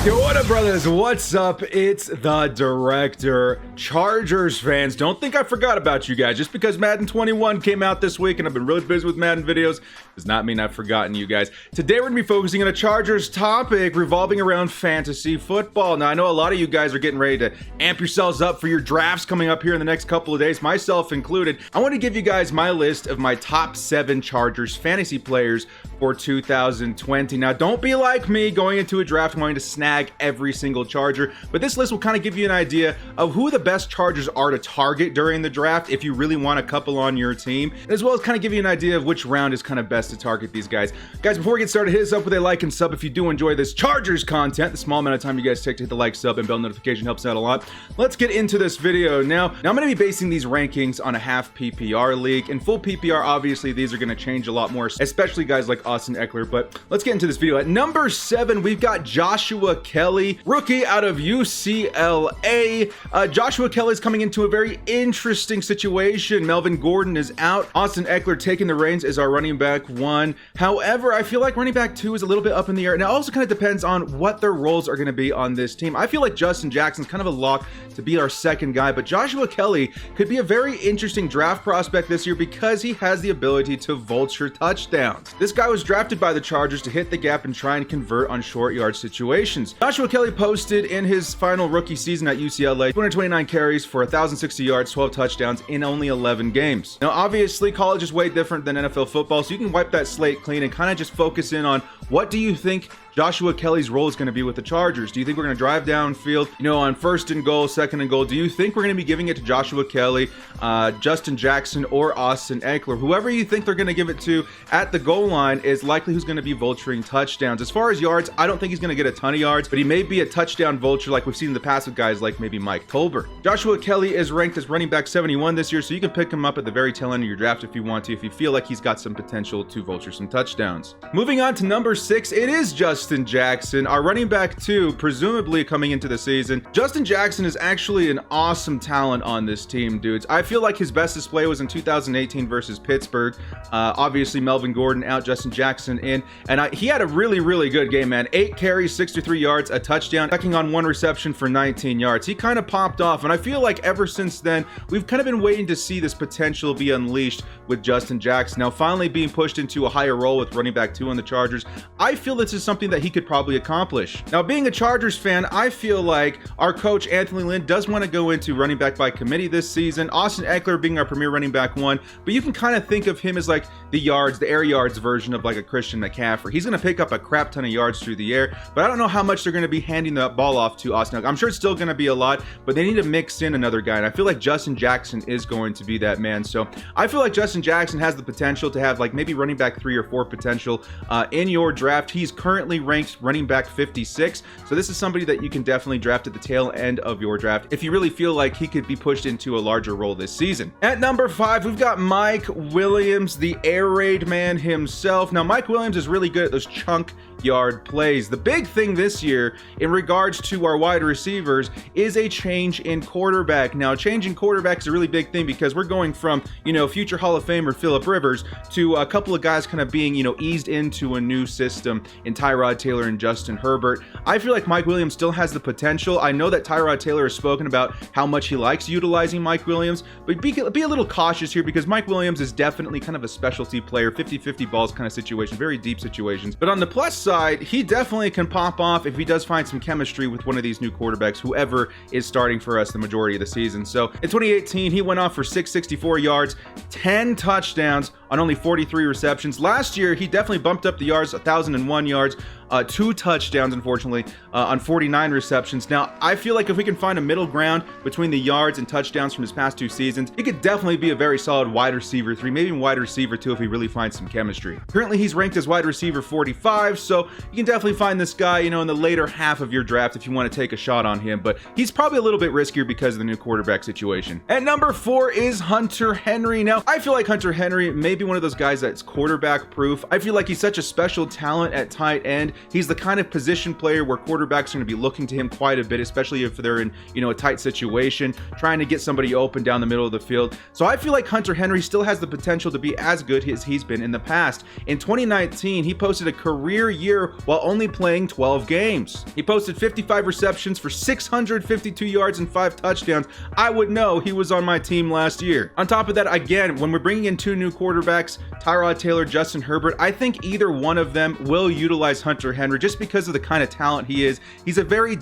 Yo, what up, brothers? What's up? It's the director. Chargers fans, don't think I forgot about you guys. Just because Madden 21 came out this week and I've been really busy with Madden videos does not mean I've forgotten you guys. Today we're going to be focusing on a Chargers topic revolving around fantasy football. Now, I know a lot of you guys are getting ready to amp yourselves up for your drafts coming up here in the next couple of days, myself included. I want to give you guys my list of my top 7 Chargers fantasy players for 2020. Now, don't be like me going into a draft wanting to snag every single Charger, but this list will kind of give you an idea of who the best Chargers are to target during the draft if you really want a couple on your team, as well as kind of give you an idea of which round is kind of best to target these guys. Guys, before we get started, hit us up with a like and sub if you do enjoy this Chargers content. The small amount of time you guys take to hit the like, sub, and bell notification helps out a lot. Let's get into this video. Now I'm going to be basing these rankings on a half PPR league. In full PPR, obviously, these are going to change a lot more, especially guys like us and Ekeler, but let's get into this video. At number 7, we've got Joshua Kelley, rookie out of UCLA. Joshua Kelley is coming into a very interesting situation. Melvin Gordon is out. Austin Ekeler taking the reins as our running back 1. However, I feel like running back 2 is a little bit up in the air. And it also kind of depends on what their roles are going to be on this team. I feel like Justin Jackson's kind of a lock to be our second guy, but Joshua Kelley could be a very interesting draft prospect this year because he has the ability to vulture touchdowns. This guy was drafted by the Chargers to hit the gap and try and convert on short yard situations. Joshua Kelley posted in his final rookie season at UCLA 229 carries for 1,060 yards, 12 touchdowns in only 11 games. Now, obviously, college is way different than NFL football, so you can wipe that slate clean and kind of just focus in on what do you think Joshua Kelley's role is going to be with the Chargers. Do you think we're going to drive downfield, on first and goal, second and goal? Do you think we're going to be giving it to Joshua Kelley, Justin Jackson, or Austin Ekeler? Whoever you think they're going to give it to at the goal line is likely who's going to be vulturing touchdowns. As far as yards, I don't think he's going to get a ton of yards, but he may be a touchdown vulture like we've seen in the past with guys like maybe Mike Tolbert. Joshua Kelley is ranked as running back 71 this year, so you can pick him up at the very tail end of your draft if you want to, if you feel like he's got some potential to vulture some touchdowns. Moving on to number 6, it is Justin Jackson, our running back 2, presumably coming into the season. Justin Jackson is actually an awesome talent on this team, dudes. I feel like his best display was in 2018 versus Pittsburgh. Obviously, Melvin Gordon out, Justin Jackson in, and he had a really, really good game, man. 8 carries, 63 yards, a touchdown, checking on 1 reception for 19 yards. He kind of popped off, and I feel like ever since then, we've kind of been waiting to see this potential be unleashed with Justin Jackson. Now, finally being pushed into a higher role with running back 2 on the Chargers, I feel this is something that he could probably accomplish. Now, being a Chargers fan, I feel like our coach, Anthony Lynn, does want to go into running back by committee this season. Austin Ekeler being our premier running back 1, but you can kind of think of him as like the air yards version of like a Christian McCaffrey. He's going to pick up a crap ton of yards through the air, but I don't know how much they're going to be handing that ball off to Austin Ekeler. I'm sure it's still going to be a lot, but they need to mix in another guy, and I feel like Justin Jackson is going to be that man. So I feel like Justin Jackson has the potential to have like maybe running back 3 or 4 potential in your draft. He's currently ranked running back 56, so this is somebody that you can definitely draft at the tail end of your draft if you really feel like he could be pushed into a larger role this season. At number 5, we've got Mike Williams, the air raid man himself. Now, Mike Williams is really good at those chunk yard plays. The big thing this year in regards to our wide receivers is a change in quarterback. Now, changing quarterback is a really big thing because we're going from, future Hall of Famer Phillip Rivers to a couple of guys kind of being, eased into a new system in Tyrod Taylor and Justin Herbert. I feel like Mike Williams still has the potential. I know that Tyrod Taylor has spoken about how much he likes utilizing Mike Williams, but be a little cautious here because Mike Williams is definitely kind of a specialty player, 50-50 balls kind of situation, very deep situations. But on the plus side, he definitely can pop off if he does find some chemistry with one of these new quarterbacks, whoever is starting for us the majority of the season. So in 2018, he went off for 664 yards, 10 touchdowns on only 43 receptions. Last year, he definitely bumped up the yards, 1,001 yards, 2 touchdowns, unfortunately, on 49 receptions. Now, I feel like if we can find a middle ground between the yards and touchdowns from his past 2 seasons, he could definitely be a very solid wide receiver 3, maybe even wide receiver 2 if he really finds some chemistry. Currently, he's ranked as wide receiver 45, so you can definitely find this guy, in the later half of your draft if you want to take a shot on him, but he's probably a little bit riskier because of the new quarterback situation. At number 4 is Hunter Henry. Now, I feel like Hunter Henry may be one of those guys that's quarterback proof. I feel like he's such a special talent at tight end He's the kind of position player where quarterbacks are going to be looking to him quite a bit, especially if they're in, a tight situation, trying to get somebody open down the middle of the field. So I feel like Hunter Henry still has the potential to be as good as he's been in the past. In 2019, he posted a career year while only playing 12 games. He posted 55 receptions for 652 yards and 5 touchdowns. I would know he was on my team last year. On top of that, again, when we're bringing in 2 new quarterbacks, Tyrod Taylor, Justin Herbert, I think either one of them will utilize Hunter Henry just because of the kind of talent he is. He's a very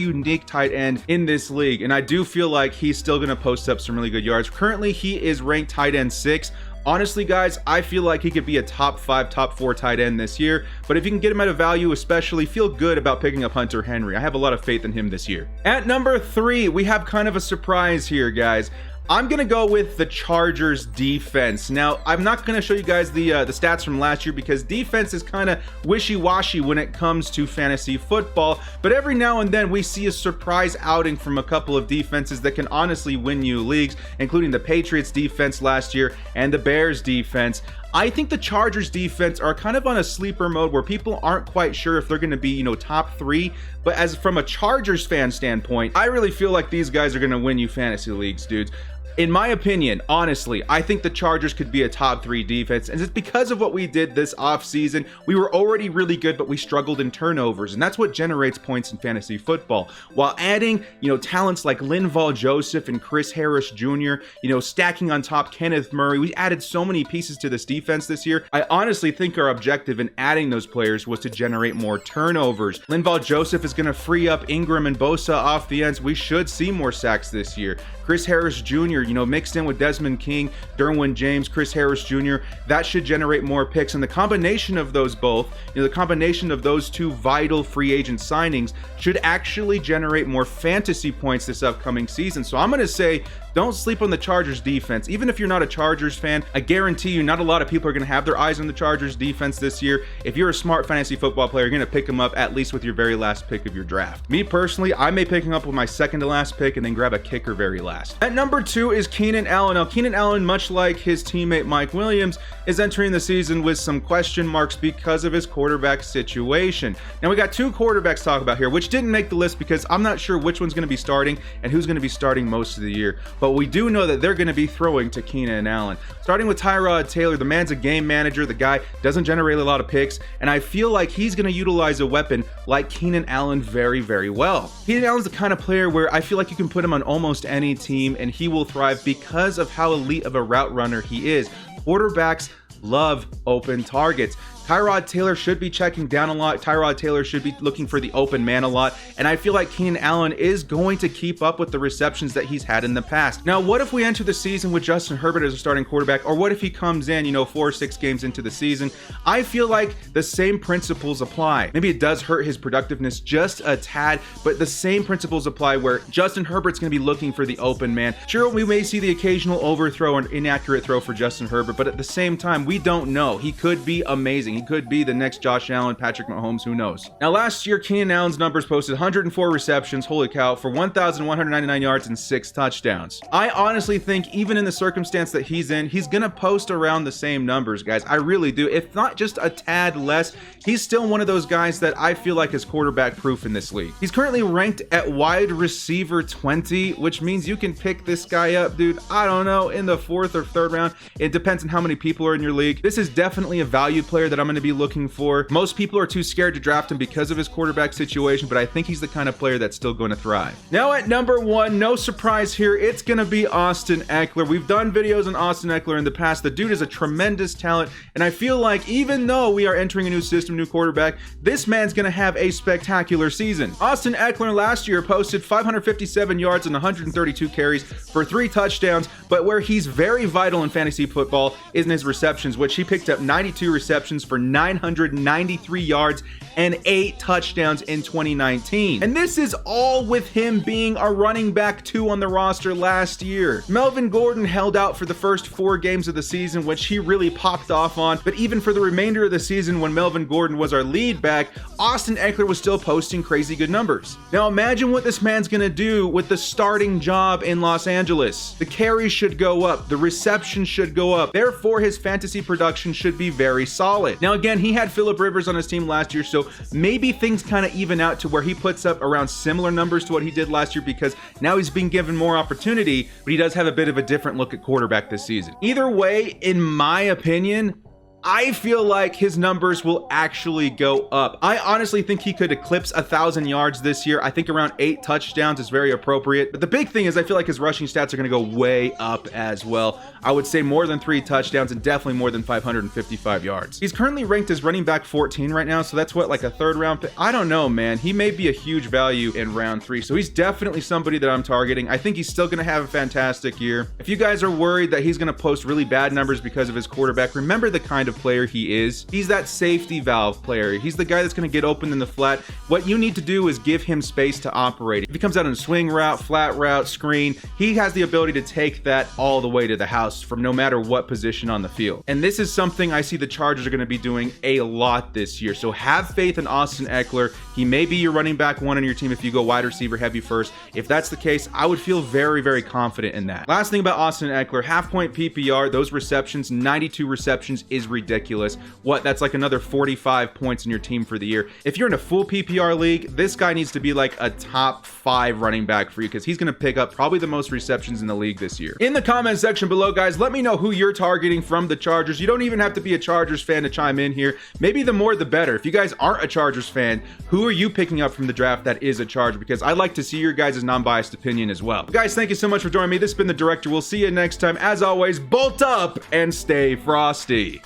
unique tight end in this league, and I do feel like he's still going to post up some really good yards. Currently, he is ranked tight end 6. Honestly, guys, I feel like he could be a top 5, top 4 tight end this year, but if you can get him at a value, especially, feel good about picking up Hunter Henry. I have a lot of faith in him this year. At number 3, we have kind of a surprise here, guys. I'm going to go with the Chargers defense. Now, I'm not going to show you guys the stats from last year because defense is kind of wishy-washy when it comes to fantasy football, but every now and then we see a surprise outing from a couple of defenses that can honestly win you leagues, including the Patriots defense last year and the Bears defense. I think the Chargers defense are kind of on a sleeper mode where people aren't quite sure if they're going to be, top 3. But as from a Chargers fan standpoint, I really feel like these guys are going to win you fantasy leagues, dudes. In my opinion, honestly, I think the Chargers could be a top 3 defense, and it's because of what we did this offseason. We were already really good, but we struggled in turnovers, and that's what generates points in fantasy football. While adding, talents like Linval Joseph and Chris Harris Jr., stacking on top Kenneth Murray, we added so many pieces to this defense this year. I honestly think our objective in adding those players was to generate more turnovers. Linval Joseph is going to free up Ingram and Bosa off the ends. We should see more sacks this year. Chris Harris Jr., mixed in with Desmond King, Derwin James, Chris Harris Jr., that should generate more picks. And the combination of those both, the combination of those 2 vital free agent signings should actually generate more fantasy points this upcoming season. So I'm going to say, don't sleep on the Chargers defense. Even if you're not a Chargers fan, I guarantee you not a lot of people are going to have their eyes on the Chargers defense this year. If you're a smart fantasy football player, you're going to pick them up at least with your very last pick of your draft. Me personally, I may pick him up with my second to last pick and then grab a kicker very last. At number 2 is Keenan Allen. Now, Keenan Allen, much like his teammate Mike Williams, is entering the season with some question marks because of his quarterback situation. Now, we got 2 quarterbacks to talk about here, which didn't make the list because I'm not sure which one's going to be starting and who's going to be starting most of the year. But we do know that they're going to be throwing to Keenan Allen. Starting with Tyrod Taylor, the man's a game manager. The guy doesn't generate a lot of picks, and I feel like he's going to utilize a weapon like Keenan Allen very, very well. Keenan Allen's the kind of player where I feel like you can put him on almost any team, and he will thrive because of how elite of a route runner he is. Quarterbacks love open targets. Tyrod Taylor should be checking down a lot. Tyrod Taylor should be looking for the open man a lot. And I feel like Keenan Allen is going to keep up with the receptions that he's had in the past. Now, what if we enter the season with Justin Herbert as a starting quarterback? Or what if he comes in, 4 or 6 games into the season? I feel like the same principles apply. Maybe it does hurt his productiveness just a tad, but the same principles apply where Justin Herbert's going to be looking for the open man. Sure, we may see the occasional overthrow or inaccurate throw for Justin Herbert, but at the same time, we don't know. He could be amazing. He could be the next Josh Allen, Patrick Mahomes, who knows? Now, last year, Keenan Allen's numbers posted 104 receptions, holy cow, for 1,199 yards and 6 touchdowns. I honestly think even in the circumstance that he's in, he's going to post around the same numbers, guys. I really do. If not just a tad less, he's still one of those guys that I feel like is quarterback proof in this league. He's currently ranked at wide receiver 20, which means you can pick this guy up, dude, I don't know, in the 4th or 3rd round. It depends on how many people are in your league. This is definitely a value player that I'm going to be looking for. Most people are too scared to draft him because of his quarterback situation, but I think he's the kind of player that's still going to thrive. Now at number 1, no surprise here, it's going to be Austin Ekeler. We've done videos on Austin Ekeler in the past. The dude is a tremendous talent, and I feel like even though we are entering a new system, new quarterback, this man's going to have a spectacular season. Austin Ekeler last year posted 557 yards and 132 carries for 3 touchdowns, but where he's very vital in fantasy football is in his receptions, which he picked up 92 receptions for 993 yards and 8 touchdowns in 2019. And this is all with him being a running back 2 on the roster last year. Melvin Gordon held out for the first 4 games of the season, which he really popped off on, but even for the remainder of the season when Melvin Gordon was our lead back, Austin Ekeler was still posting crazy good numbers. Now imagine what this man's gonna do with the starting job in Los Angeles. The carries should go up, the reception should go up, therefore his fantasy production should be very solid. Now again, he had Phillip Rivers on his team last year, so maybe things kind of even out to where he puts up around similar numbers to what he did last year, because now he's being given more opportunity, but he does have a bit of a different look at quarterback this season. Either way, in my opinion, I feel like his numbers will actually go up. I honestly think he could eclipse 1,000 yards this year. I think around 8 touchdowns is very appropriate. But the big thing is I feel like his rushing stats are going to go way up as well. I would say more than 3 touchdowns and definitely more than 555 yards. He's currently ranked as running back 14 right now, so that's what, like a 3rd round pick? I don't know, man. He may be a huge value in round 3, so he's definitely somebody that I'm targeting. I think he's still going to have a fantastic year. If you guys are worried that he's going to post really bad numbers because of his quarterback, remember the kind of player he is. He's that safety valve player. He's the guy that's going to get open in the flat. What you need to do is give him space to operate. If he comes out in a swing route, flat route, screen, he has the ability to take that all the way to the house from no matter what position on the field. And this is something I see the Chargers are going to be doing a lot this year. So have faith in Austin Ekeler. He may be your running back 1 on your team if you go wide receiver heavy first. If that's the case, I would feel very, very confident in that. Last thing about Austin Ekeler, half-point PPR, those receptions, 92 receptions is ridiculous. What, that's like another 45 points in your team for the year. If you're in a full PPR league, this guy needs to be like a top 5 running back for you, because he's going to pick up probably the most receptions in the league this year. In the comment section below, guys, let me know who you're targeting from the Chargers. You don't even have to be a Chargers fan to chime in here. Maybe the more the better. If you guys aren't a Chargers fan, who are you picking up from the draft that is a Charger? Because I'd like to see your guys' non-biased opinion as well. Guys, thank you so much for joining me. This has been The Director. We'll see you next time. As always, bolt up and stay frosty.